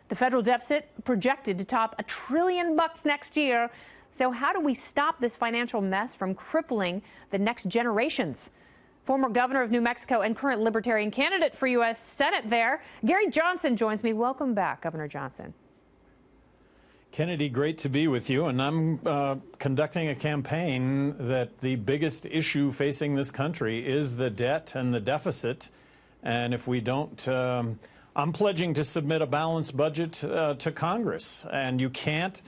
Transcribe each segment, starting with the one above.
The federal deficit projected to top $1 trillion next year. So how do we stop this financial mess from crippling the next generations? Former governor of New Mexico and current Libertarian candidate for U.S. Senate there, Gary Johnson, joins me. Welcome back, Governor Johnson. Kennedy, great to be with you. And I'm conducting a campaign that the biggest issue facing this country is the debt and the deficit. And if we don't, I'm pledging to submit a balanced budget to Congress. And you can't,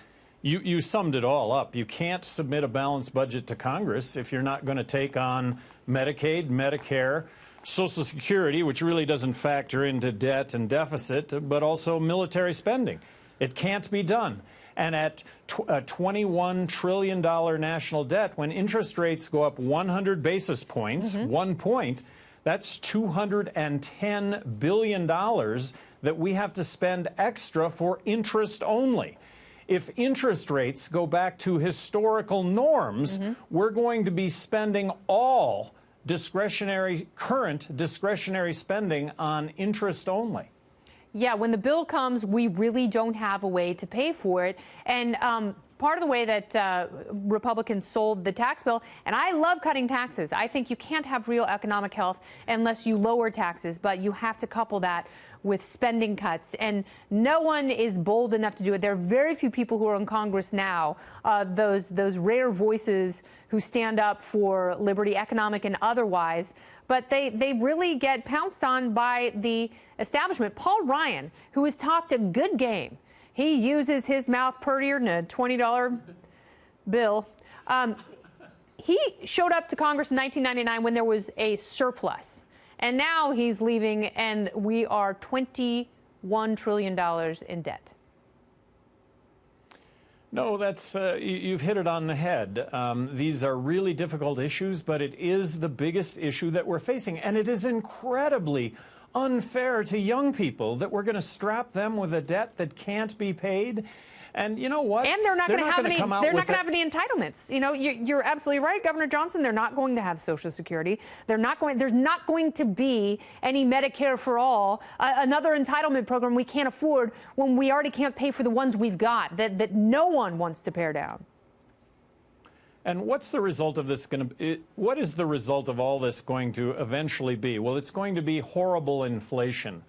you summed it all up. You can't submit a balanced budget to Congress if you're not going to take on Medicaid, Medicare, Social Security, which really doesn't factor into debt and deficit, but also military spending. It can't be done. And at a $21 trillion national debt, when interest rates go up 100 basis points, 1 point, that's $210 billion that we have to spend extra for interest only. If interest rates go back to historical norms, we're going to be spending all current discretionary spending on interest only. Yeah, when the bill comes, we really don't have a way to pay for it. And part of the way that Republicans sold the tax bill, and I love cutting taxes. I think you can't have real economic health unless you lower taxes, but you have to couple that with spending cuts. And no one is bold enough to do it. There are very few people who are in Congress now, those rare voices who stand up for liberty, economic and otherwise. But they really get pounced on by the establishment. Paul Ryan, who has talked a good game, he uses his mouth prettier than a $20 bill. He showed up to Congress in 1999 when there was a surplus. And now he's leaving, and we are $21 trillion in debt. No, that's you've hit it on the head. These are really difficult issues, but it is the biggest issue that we're facing. And it is incredibly unfair to young people that we're going to strap them with a debt that can't be paid. And you know what? And they're not going to have any. They're not going to have any entitlements. You know, you're absolutely right, Governor Johnson. They're not going to have Social Security. They're not going. There's not going to be any Medicare for all, another entitlement program we can't afford when we already can't pay for the ones we've got that no one wants to pare down. And what's the result of this going to? What is the result of all this going to eventually be? Well, it's going to be horrible inflation.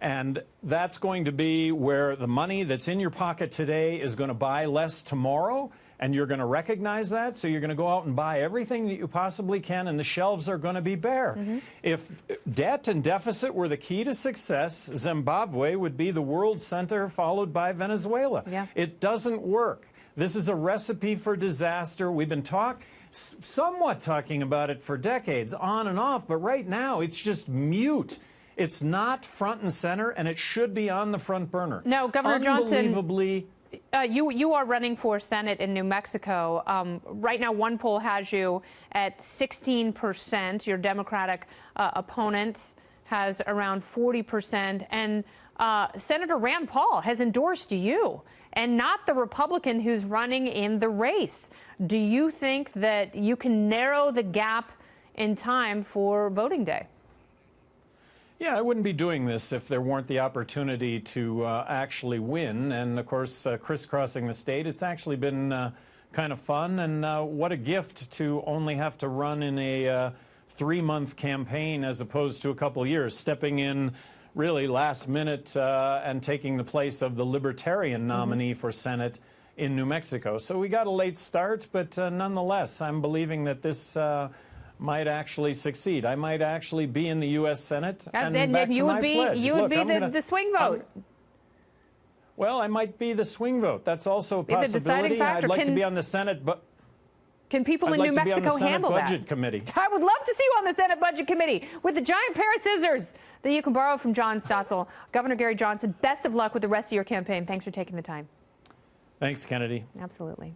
And that's going to be where the money that's in your pocket today is going to buy less tomorrow, and you're going to recognize that, so you're going to go out and buy everything that you possibly can, and the shelves are going to be bare. If debt and deficit were the key to success, Zimbabwe would be the world center, followed by Venezuela. It doesn't work. This is a recipe for disaster. We've been somewhat talking about it for decades, on and off, but right now it's just mute. It's not front and center, and it should be on the front burner. No, Governor Unbelievably, Johnson, you are running for Senate in New Mexico. Right now, one poll has you at 16%. Your Democratic opponent has around 40%. And Senator Rand Paul has endorsed you and not the Republican who's running in the race. Do you think that you can narrow the gap in time for voting day? Yeah, I wouldn't be doing this if there weren't the opportunity to actually win. And, of course, crisscrossing the state, it's actually been kind of fun. And what a gift to only have to run in a 3-month campaign as opposed to a couple years, stepping in really last minute and taking the place of the Libertarian nominee for Senate in New Mexico. So we got a late start, but nonetheless, I'm believing that this might actually succeed. I might actually be in the U.S. Senate. And back to my pledge. You would be the swing vote. Well, I might be the swing vote. That's also a possibility. I'd like to be on the Senate, but can people in New Mexico handle that? Budget Committee. I would love to see you on the Senate Budget Committee with the giant pair of scissors that you can borrow from John Stossel. Governor Gary Johnson, best of luck with the rest of your campaign. Thanks for taking the time. Thanks, Kennedy. Absolutely.